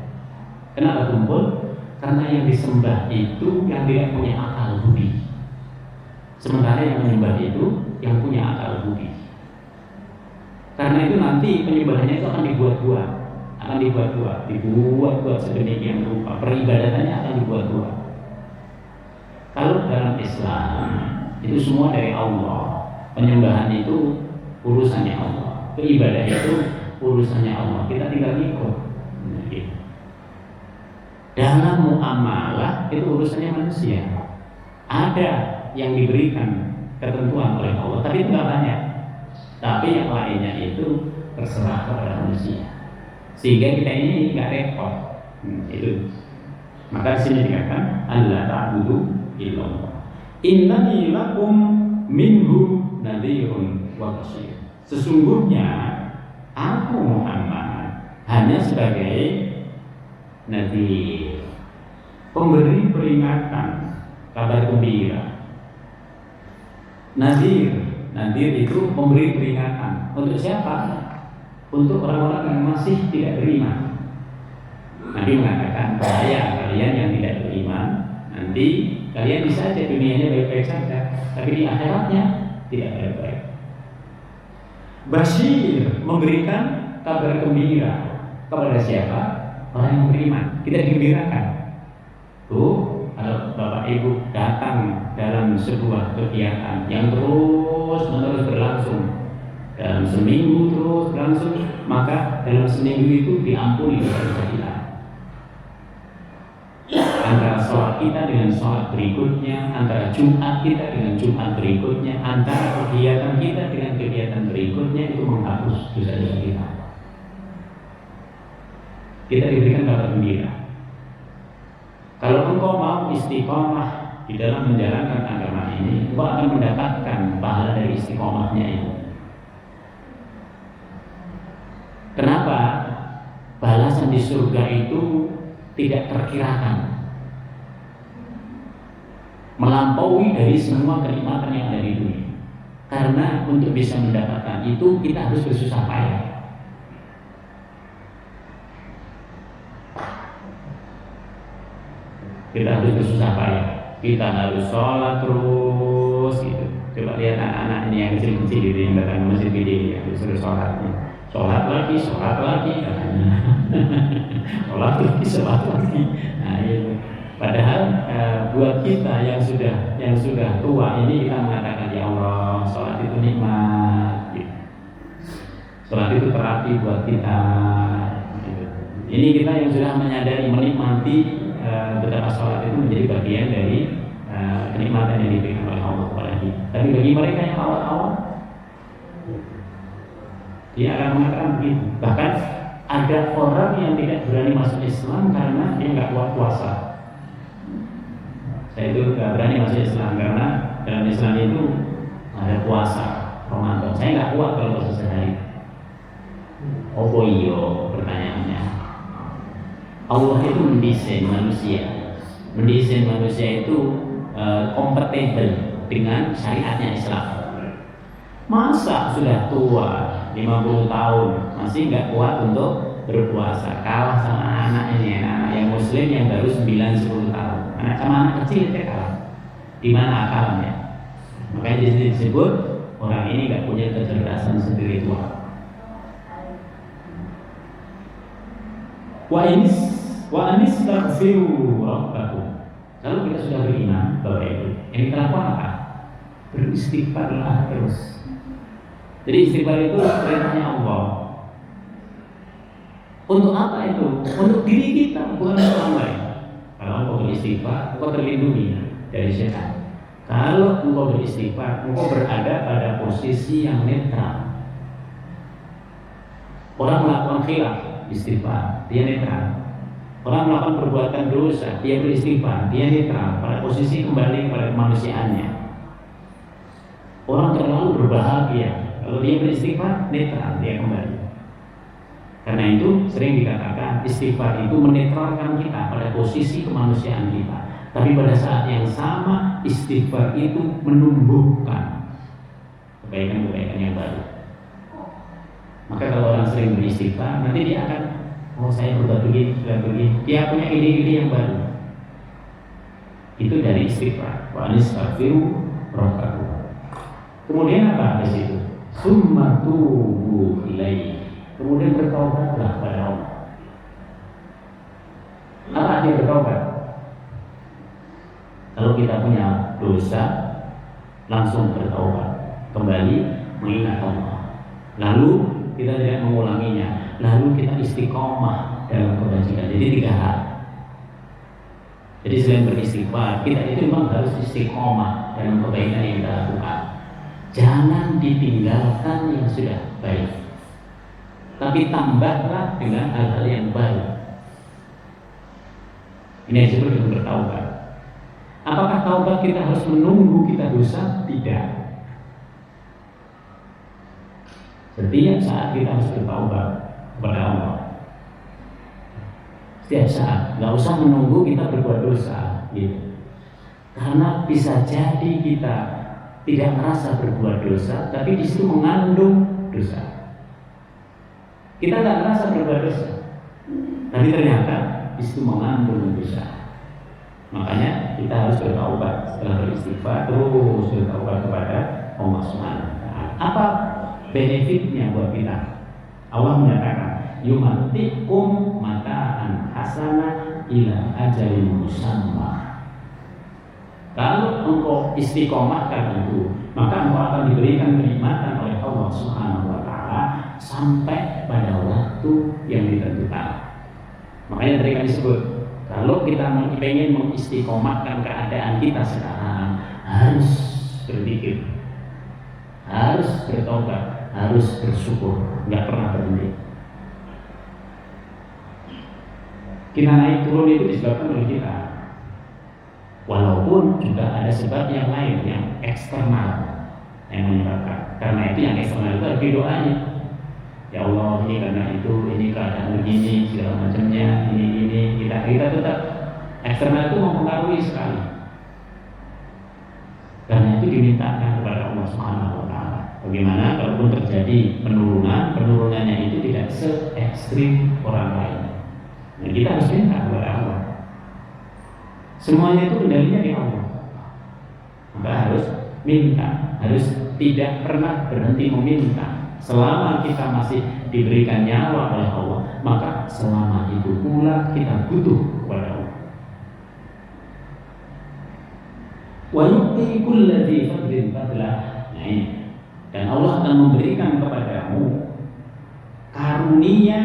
Kenapa tumpul? Karena yang disembah itu yang tidak punya akal budi, sementara yang menyembah itu yang punya akal budi. Karena itu nanti penyembahannya itu akan dibuat sedemikian rupa, peribadatannya akan dibuat-buat. Kalau dalam Islam itu semua dari Allah, penyembahan itu urusannya Allah, ibadah itu urusannya Allah, kita tinggal ikut. Dalam muamalah itu urusannya manusia. Ada yang diberikan ketentuan oleh Allah, tapi itu nggak banyak. Tapi yang lainnya itu terserah kepada manusia, sehingga kita ini nggak repot. Itu. Maka sini dikatakan Allah ta'budu illallah. Innani lakum minhu nadhirun wa basyir. Sesungguhnya aku Muhammad hanya sebagai nadhir, pemberi peringatan, kabar gembira. Nadhir itu memberi peringatan. Untuk siapa? Untuk orang-orang yang masih tidak beriman. Nabi mengatakan, bahaya kalian yang tidak beriman, nanti kalian bisa saja dunianya baik-baik saja, tapi di akhiratnya tidak baik-baik. Basyir, memberikan kabar gembira kepada siapa? Orang yang beriman. Kita digembirakan. Tuh, kalau Bapak Ibu datang dalam sebuah kegiatan yang terus-menerus berlangsung, dalam seminggu terus berlangsung, maka dalam seminggu itu diampuni dosa kita. Antara sholat kita dengan sholat berikutnya, antara Jumat kita dengan Jumat berikutnya, antara kegiatan kita dengan kegiatan berikutnya, itu menghapus dosa-dosa kita. Kita diberikan kabar gembira. Kalau engkau mau istiqomah di dalam menjalankan agama ini, engkau akan mendapatkan pahala dari istiqomahnya itu. Kenapa? Balasan di surga itu tidak terkirakan, melampaui dari semua kenikmatan yang ada di dunia. Karena untuk bisa mendapatkan itu kita harus bersusah payah. Kita harus bersusah payah. Kita harus sholat terus gitu. Coba lihat anak-anak ini yang kecil-kecil gitu yang datang ke masjid gede yang disuruh sholatnya. Sholat lagi, sholat lagi. Nah itu. Padahal buat kita yang sudah tua ini kita mengatakan ya Allah, sholat itu nikmat. Gitu. Sholat itu terapi buat kita. Gitu. Ini kita yang sudah menyadari menikmati betapa sholat itu menjadi bagian dari kenikmatan yang diberikan oleh Allah kepada kita. Tapi bagi mereka yang awal-awal, dia akan mengatakan begitu. Bahkan ada orang yang tidak berani masuk Islam karena dia nggak kuat puasa. Saya itu nggak berani masuk Islam karena dalam Islam itu ada puasa Ramadan. Saya nggak kuat kalau puasa sehari. Oh iyo, pertanyaannya. Allah itu mendesain manusia itu kompatibel dengan syariatnya Islam. Masa sudah tua 50 tahun masih nggak kuat untuk berpuasa, kalah sama anak yang muslim yang baru 9-10 tahun. Anak sama anak kecil itu kalah. Di mana akalnya? Makanya di sini disebut orang ini nggak punya kecerdasan spiritual. Wa anis taghfiru rabbakum. Kalau kita sudah beriman bahwa itu, yang kita lakukan apa? Beristighfarlah terus. Jadi istighfar itu perintahnya Allah. Untuk apa itu? Untuk diri kita, bukan untuk orang lain. Kalau engkau beristighfar, engkau terlindungi dari setan. Kalau engkau beristighfar, engkau berada pada posisi yang netral. Orang melakukan khilaf, istighfar, dia netral. Orang melakukan perbuatan dosa, dia beristighfar, dia netral pada posisi kembali kepada kemanusiaannya. Orang terlalu berbahagia, kalau dia beristighfar, netral, dia kembali. Karena itu sering dikatakan istighfar itu menetralkan kita pada posisi kemanusiaan kita. Tapi pada saat yang sama istighfar itu menumbuhkan kebaikan-kebaikan yang baru. Maka kalau orang sering beristighfar, nanti dia akan saya berbuat begini. Dia punya ide-ide yang baru. Itu dari istighfar. Wa anistaghfiru rabbakum. Kemudian apa di situ? Summa tubu ilaihi. Kemudian bertaubatlah kepada Allah. Apa arti bertaubat? Kalau kita punya dosa, langsung bertaubat, kembali mengingat Allah. Lalu kita tidak mengulanginya. Lalu kita istiqomah dalam kebajikan. Jadi 3 hal. Jadi selain beristighfar, kita itu memang harus istiqomah dalam kebaikan yang kita lakukan. Jangan ditinggalkan yang sudah baik, tapi tambahlah dengan hal-hal yang baru. Ini yang disebut dengan bertaubat. Apakah taubat kita harus menunggu kita dosa? Tidak. Setiap saat kita harus bertaubat kepada Allah. Setiap saat, nggak usah menunggu kita berbuat dosa, gitu. Karena bisa jadi kita tidak merasa berbuat dosa, tapi di situ mengandung dosa. Kita nggak merasa berbuat dosa, tapi ternyata di situ mengandung dosa. Makanya kita harus bertaubat setelah beristighfar, terus bertaubat kepada Allah Subhanahu wa Ta'ala. Apa benefitnya buat kita? Allah menyatakan, yumatikum mata'an hasanah ila ajalin musamma. Kalau engkau istiqomahkan itu, maka engkau akan diberikan kenikmatan oleh Allah Subhanahu wa Ta'ala sampai pada waktu yang ditentukan. Makanya tadi kami sebut, kalau kita ingin mengistiqomahkan keadaan kita sekarang, harus berpikir, harus bertobat, harus bersyukur, nggak pernah berhenti. Kita naik turun itu disebabkan oleh kita. Walaupun juga ada sebab yang lain yang eksternal yang menyebabkan. Karena itu yang eksternal itu ada doanya. Ya Allah, ini karena itu, ini keadaan begini, segala macamnya, ini kita tetap eksternal itu mempengaruhi sekali. Karena itu dimintakan kepada Allah Subhanahu wa Ta'ala. Bagaimana kalaupun terjadi penurunan, penurunannya itu tidak se ekstrim orang lain. Nah, kita harus minta kepada Allah. Semuanya itu kendalinya di Allah. Maka harus minta, harus tidak pernah berhenti meminta. Selama kita masih diberikan nyawa oleh Allah, maka selama itu pula kita butuh kepada Allah. Wa yu'ti kulli dzi fadlin fadlah. Nah, ini. Dan Allah akan memberikan kepadamu karunia,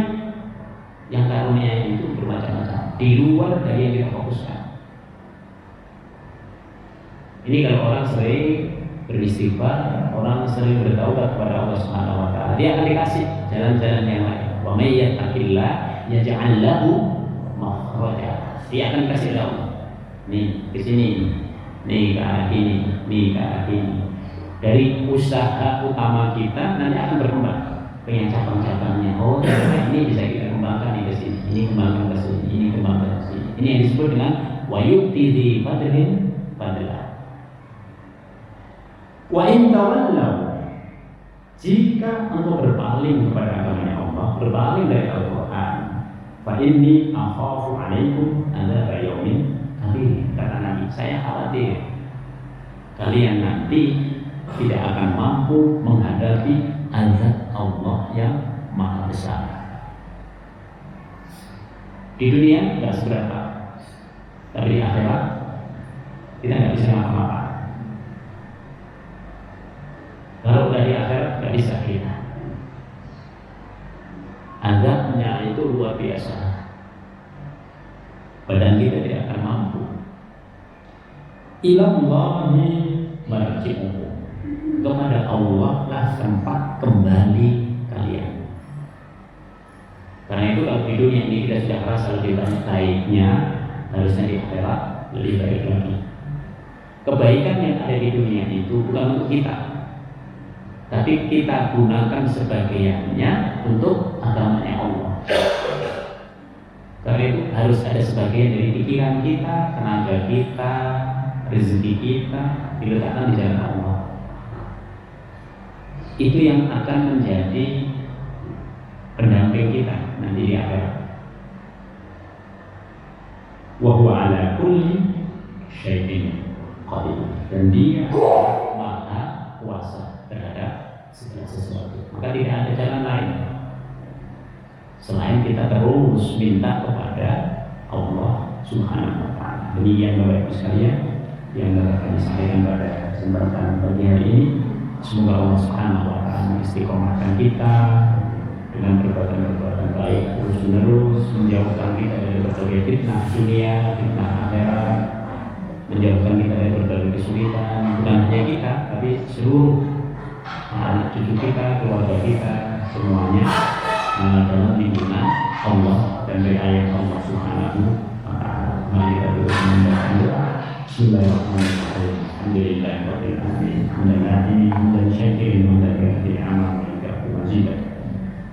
yang karunia itu bermacam-macam di luar dari yang kita fokuskan. Ini kalau orang sering beristighfar, orang sering bertaubat kepada Allah Subhanahu wa taala, dia akan dikasih jalan-jalan yang lain. Wa may yattaqillah yaj'al lahu makhraja. Dia akan dikasih oleh Allah. Nih, ke sini. Nih ke arah ini, nih ke arah ini. Dari usaha utama kita nanti akan berkembang dengan cabang-cabangnya. Oh, ini bisa kita kembangkan ke sini, ini kembangkan ke sini, ini kembangkan ke sini. Ini yang disebut dengan wa yu'ti dzi fadlin fadlah. Wa in tawallaw, jika engkau berpaling kepada agama Allah, berpaling dari Al-Quran, fa inni akhafu alaikum adzab yaumin kabir. Kata Nabi, saya khawatir kalian nanti tidak akan mampu menghadapi azab Allah yang maha besar. Di dunia tidak seberapa, tapi di akhirat kita nggak bisa apa-apa. Kalau dari akhirat nggak bisa kita. Azabnya itu luar biasa. Badan kita tidak akan mampu. Ilallahi marji'ukum. Kepada Allah lah tempat kembali kalian. Karena itu kalau di dunia ini kita sudah merasa lebih banyak baiknya, harusnya di akhirat lebih baik lagi. Kebaikan yang ada di dunia itu bukan untuk kita, tapi kita gunakan sebagiannya untuk agamanya Allah. Karena itu harus ada sebagian dari pikiran kita, tenaga kita, rezeki kita diletakkan di jalan Allah. Itu yang akan menjadi pendamping kita nanti di akhirat. Wa huwa ala kulli syai'in qadir. Dan Dia Maha Kuasa terhadap segala sesuatu. Maka tidak ada jalan lain selain kita terus minta kepada Allah Subhanahu wa taala. Demikian Bapak Ibu sekalian yang dapat kami sampaikan pada kesempatan pagi hari ini. Semoga Allah Subhanahu wa taala istiqomahkan kita dengan perbuatan-perbuatan baik terus-menerus, menjauhkan kita dari berbagai fitnah dunia, fitnah akhirat, menjauhkan kita dari berbagai kesulitan, bukan hanya kita, tapi seluruh anak cucu kita, keluarga kita, semuanya dalam lindungan Allah dan riayat Allah Subhanahu wa taala. Mari kita terus membaca doa. Bismillahirrahmanirrahim. Alhamdulillahirabbil alamin. Hamdan syakirin wa dzikri amal wa zida.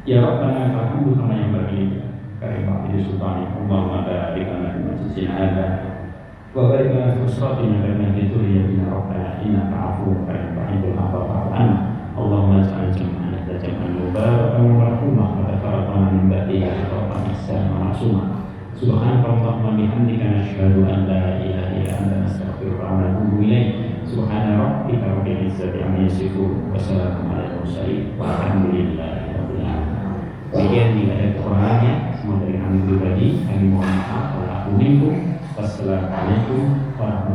Ya Rabbana alhamdu kama yanbaghi karimati sultani. Allahumma barik lana fi majlisina hadza wa barik lana fi usratina wa fi dhurriyyatina rabbana innaka afuwwun karim tuhibbul afwa fa'fu anna. Allahumma ij'al jam'ana jam'an mubarakan marhumah wa tafarraqana min ba'dihi tawbatan ihsanan wa ma'sumah. Subhanallahumma bihamdika nasyhadu an la ilaha illa anta nastaghfiruka wa natubu ilaik. Subhana rabbika rabbil izzati amma yasifun wa salamun alal mursalin walhamdulillahi rabbil alamin. Demikian tidak ada kekurangannya, semua dari kami pribadi, kami mohon maaf. Wassalamualaikum warahmatullahi wabarakatuh.